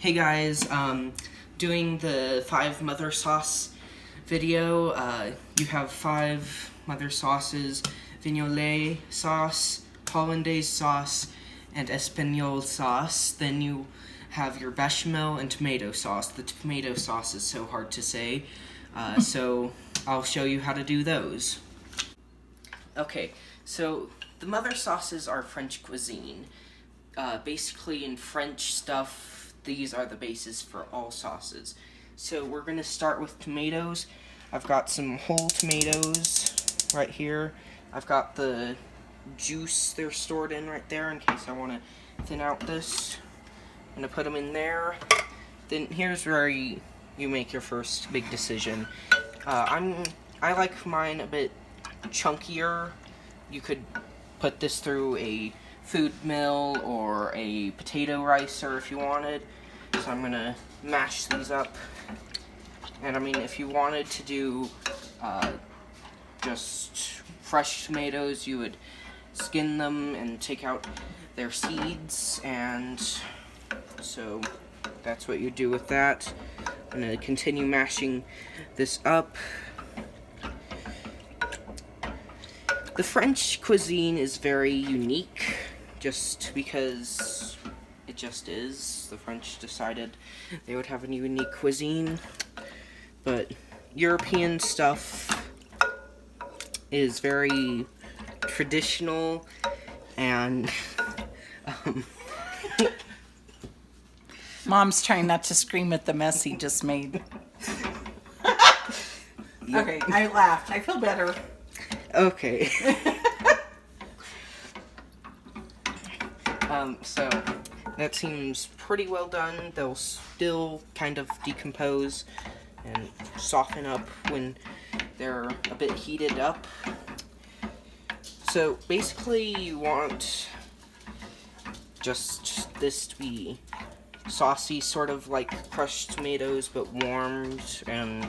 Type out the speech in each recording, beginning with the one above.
Hey guys, doing the 5 mother sauce video. You have 5 mother sauces: Vignolet sauce, Hollandaise sauce, and Espagnole sauce. Then you have your bechamel and tomato sauce. The tomato sauce is so hard to say, so I'll show you how to do those. Okay, so the mother sauces are French cuisine. Basically in French stuff, these are the bases for all sauces. So we're going to start with tomatoes. I've got some whole tomatoes right here. I've got the juice they're stored in right there in case I want to thin out this. I'm going to put them in there. Then here's where you make your first big decision. I like mine a bit chunkier. You could put this through a food mill or a potato ricer if you wanted. So I'm gonna mash these up. And I mean, if you wanted to do just fresh tomatoes, you would skin them and take out their seeds, and so that's what you do with that. I'm gonna continue mashing this up. The French cuisine is very unique, just because it just is. The French decided they would have a unique cuisine, but European stuff is very traditional, and Mom's trying not to scream at the mess he just made. Okay, I laughed. I feel better. Okay. So that seems pretty well done. They'll still kind of decompose and soften up when they're a bit heated up. So basically you want just this to be saucy, sort of like crushed tomatoes, but warmed. And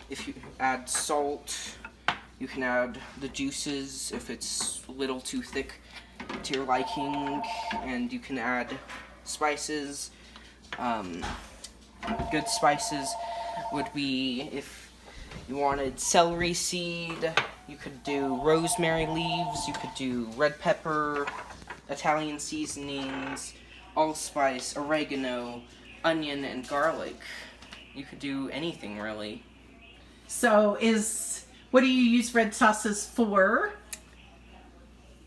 if you add salt, you can add the juices if it's a little too thick to your liking, and you can add spices. Good spices would be, if you wanted celery seed, you could do rosemary leaves, you could do red pepper, Italian seasonings, allspice, oregano, onion, and garlic. You could do anything, really. So what do you use red sauces for?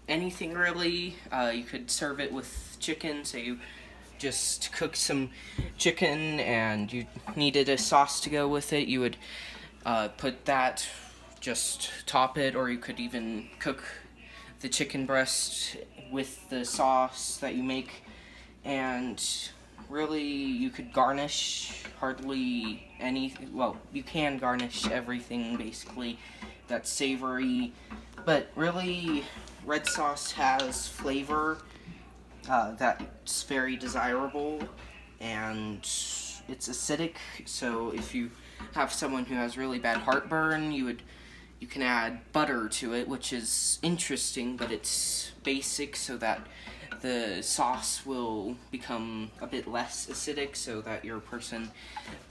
Anything, really. You could serve it with chicken, so you just cook some chicken and you needed a sauce to go with it. You would put that, just top it, or you could even cook the chicken breast with the sauce that you make. And really, you could garnish hardly anything. Well, you can garnish everything, basically, that's savory. But really, red sauce has flavor that's very desirable, and it's acidic. So if you have someone who has really bad heartburn, you can add butter to it, which is interesting, but it's basic so that the sauce will become a bit less acidic, so that your person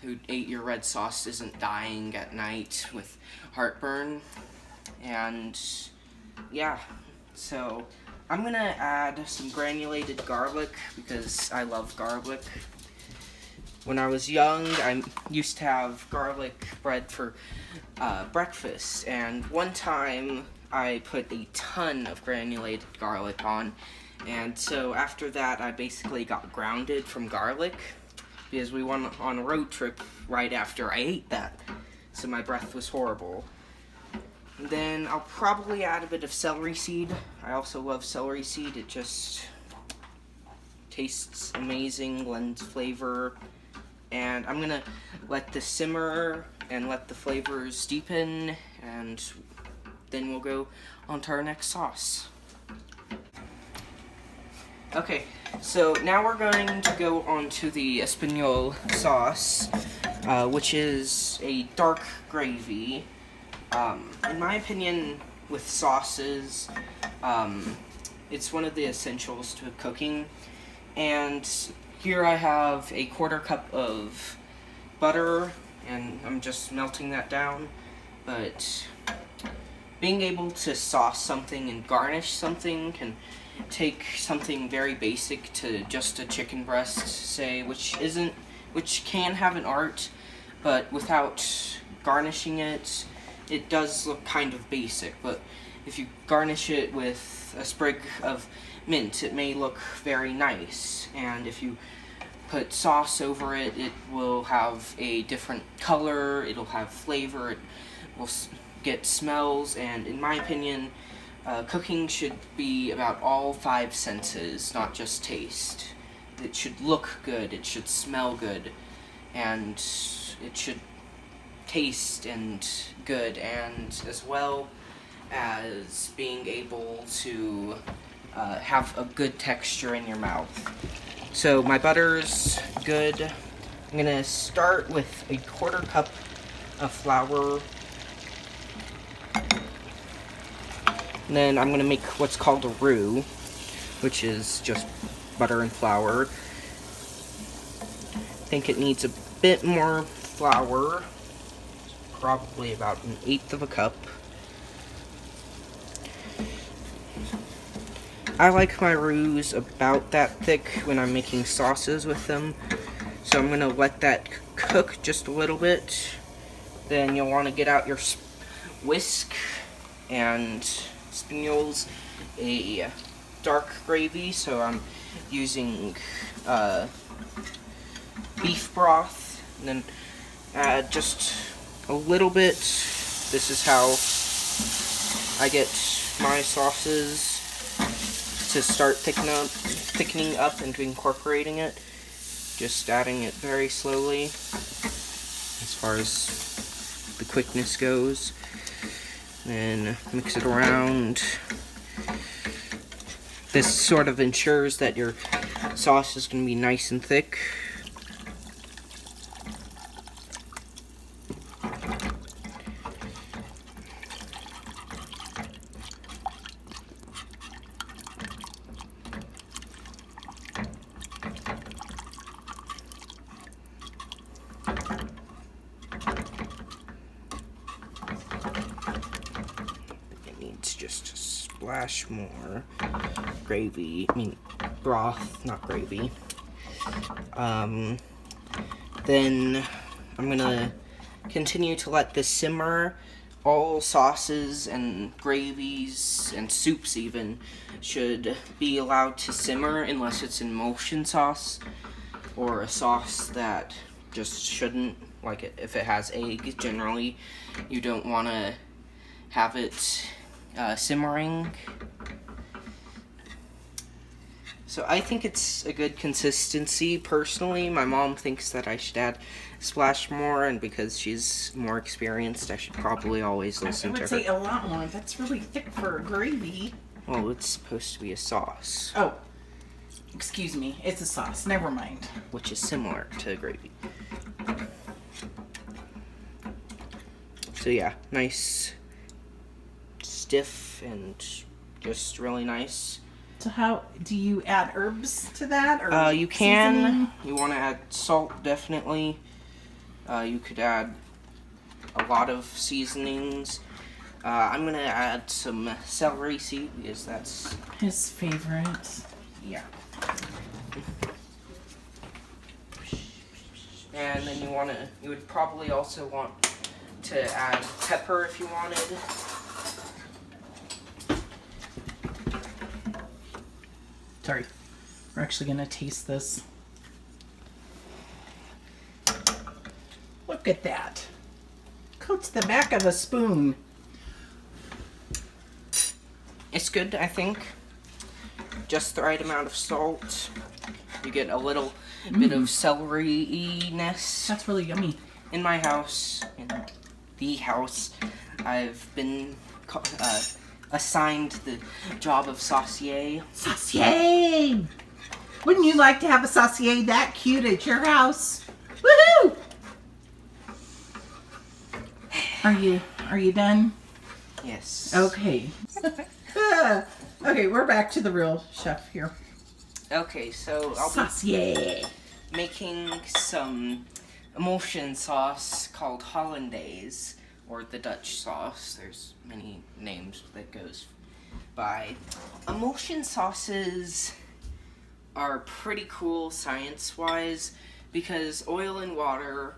who ate your red sauce isn't dying at night with heartburn. And yeah, so I'm gonna add some granulated garlic because I love garlic. When I was young, I used to have garlic bread for breakfast, and one time I put a ton of granulated garlic on, and so after that I basically got grounded from garlic because we went on a road trip right after I ate that, so my breath was horrible. Then I'll probably add a bit of celery seed. I also love celery seed. It just tastes amazing, lends flavor. And I'm gonna let this simmer and let the flavors deepen, and then we'll go on to our next sauce. Okay, so now we're going to go on to the Espagnole sauce, which is a dark gravy. In my opinion, with sauces, it's one of the essentials to cooking, and here I have a 1/4 cup of butter, and I'm just melting that down. But being able to sauce something and garnish something can take something very basic to just a chicken breast, say, which can have an art, but without garnishing it, it does look kind of basic. But if you garnish it with a sprig of mint, it may look very nice. And if you put sauce over it, it will have a different color, it'll have flavor, it will get smells, and in my opinion, cooking should be about all 5 senses, not just taste. It should look good, it should smell good, and it should taste and good, and as well as being able to have a good texture in your mouth. So my butter's good. I'm gonna start with a 1/4 cup of flour. And then I'm gonna make what's called a roux, which is just butter and flour. I think it needs a bit more flour, probably about 1/8 of a cup. I like my roux about that thick when I'm making sauces with them, so I'm gonna let that cook just a little bit. Then you'll want to get out your whisk and Espagnole's a dark gravy, so I'm using beef broth, and then add just a little bit. This is how I get my sauces to start thickening up and incorporating it. Just adding it very slowly as far as the quickness goes. Then mix it around. This sort of ensures that your sauce is going to be nice and thick. Just a splash more gravy, broth, not gravy. Then I'm gonna continue to let this simmer. All sauces and gravies and soups even should be allowed to simmer unless it's an emulsion sauce or a sauce that just shouldn't, like if it has egg, generally you don't want to have it simmering. So I think it's a good consistency. Personally, my mom thinks that I should add a splash more, and because she's more experienced, I should probably always listen to her. I would say a lot more. That's really thick for a gravy. Well, it's supposed to be a sauce. Oh, excuse me. It's a sauce. Never mind. Which is similar to gravy. So yeah, nice, stiff, and just really nice. So how do you add herbs to that, or you can. seasoning? You want to add salt, definitely. You could add a lot of seasonings. I'm gonna add some celery seed because that's his favorite. Yeah. And then you would probably also want to add pepper if you wanted. Sorry, we're actually gonna taste this. Look at that. Coats the back of a spoon. It's good, I think. Just the right amount of salt. You get a little bit of celery-ness. That's really yummy. In my house, in the house, I've been assigned the job of saucier. Saucier! Wouldn't you like to have a saucier that cute at your house? Woohoo! Are you done? Yes. Okay. Okay, we're back to the real chef here. Okay, so I'll be Saucier. making some emulsion sauce called Hollandaise, or the Dutch sauce. There's many names that goes by. Emulsion sauces are pretty cool science-wise because oil and water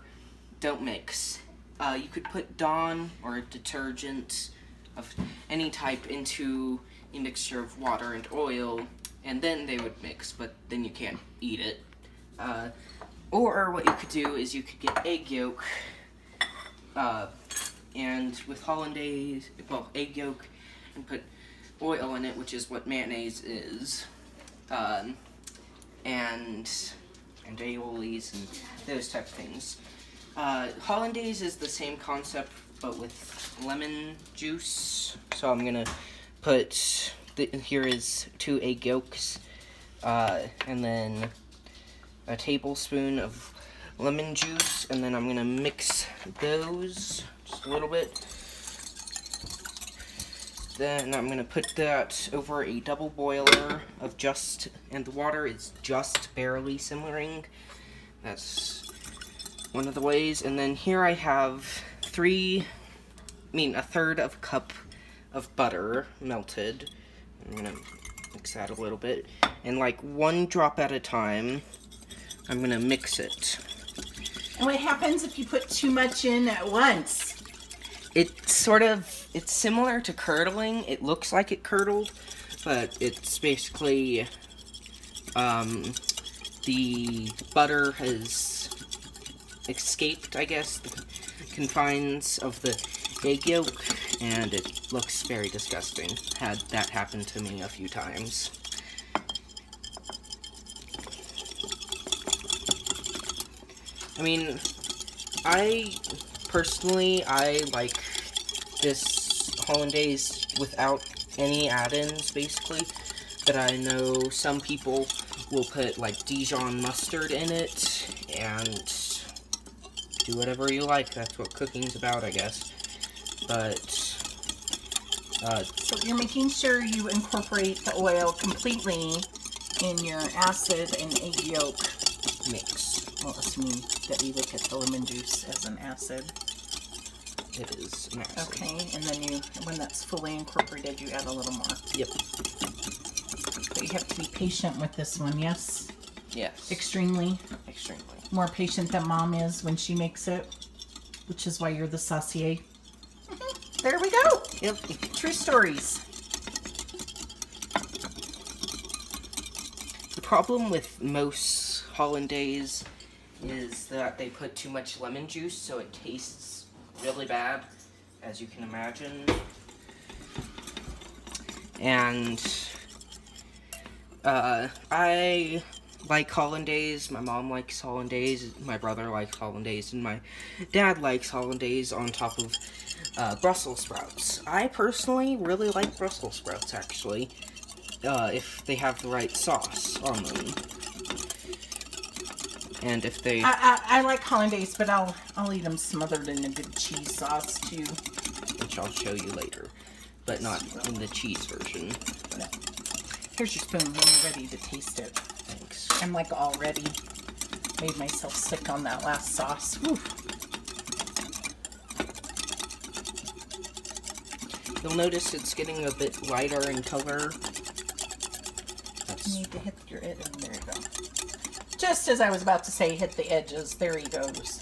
don't mix. You could put Dawn or a detergent of any type into a mixture of water and oil, and then they would mix, but then you can't eat it. Or what you could do is you could get egg yolk, and with Hollandaise, well, egg yolk, and put oil in it, which is what mayonnaise is, and aiolis and those type of things. Hollandaise is the same concept, but with lemon juice. So I'm gonna put, here is 2 egg yolks, and then a tablespoon of lemon juice, and then I'm gonna mix those just a little bit. Then I'm gonna put that over a double boiler of and the water is just barely simmering. That's one of the ways. And then here I have a third of a cup of butter melted. I'm gonna mix that a little bit. And like 1 drop at a time, I'm gonna mix it. And what happens if you put too much in at once? It's similar to curdling. It looks like it curdled, but it's basically, the butter has escaped, I guess, the confines of the egg yolk, and it looks very disgusting. Had that happen to me a few times. I mean, I like this Hollandaise without any add-ins, basically. But I know some people will put, like, Dijon mustard in it, and do whatever you like. That's what cooking's about, I guess. But, so you're making sure you incorporate the oil completely in your acid and egg yolk mix. Well, assuming that we look at the lemon juice as an acid. It is an acid. Okay, and then when that's fully incorporated, you add a little more. Yep. But you have to be patient with this one, yes? Yes. Extremely. Extremely. More patient than Mom is when she makes it, which is why you're the saucier. There we go. Yep. True stories. The problem with most Hollandaise is that they put too much lemon juice, so it tastes really bad, as you can imagine. And I like Hollandaise, my mom likes Hollandaise, my brother likes Hollandaise, and my dad likes Hollandaise on top of Brussels sprouts. I personally really like Brussels sprouts, actually, if they have the right sauce on them. And if they... I like Hollandaise, but I'll eat them smothered in a good cheese sauce, too. Which I'll show you later, but not in the cheese version. Here's your spoon when you're ready to taste it. Thanks. I'm like already made myself sick on that last sauce. Whew. You'll notice it's getting a bit lighter in color. You need to hit your edge. There you go. Just as I was about to say, hit the edges. There he goes.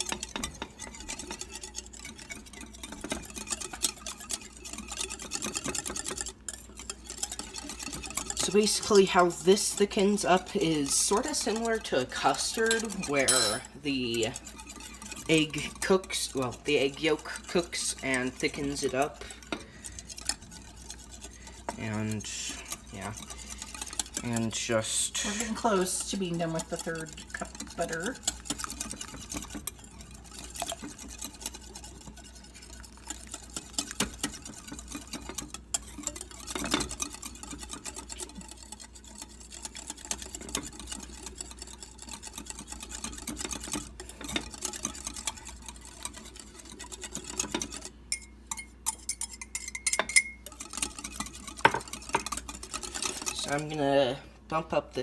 So basically how this thickens up is sort of similar to a custard, where the egg cooks, well, the egg yolk cooks and thickens it up. And, yeah. And just... We're getting close to being done with the 3rd cup of butter. So I'm gonna bump up the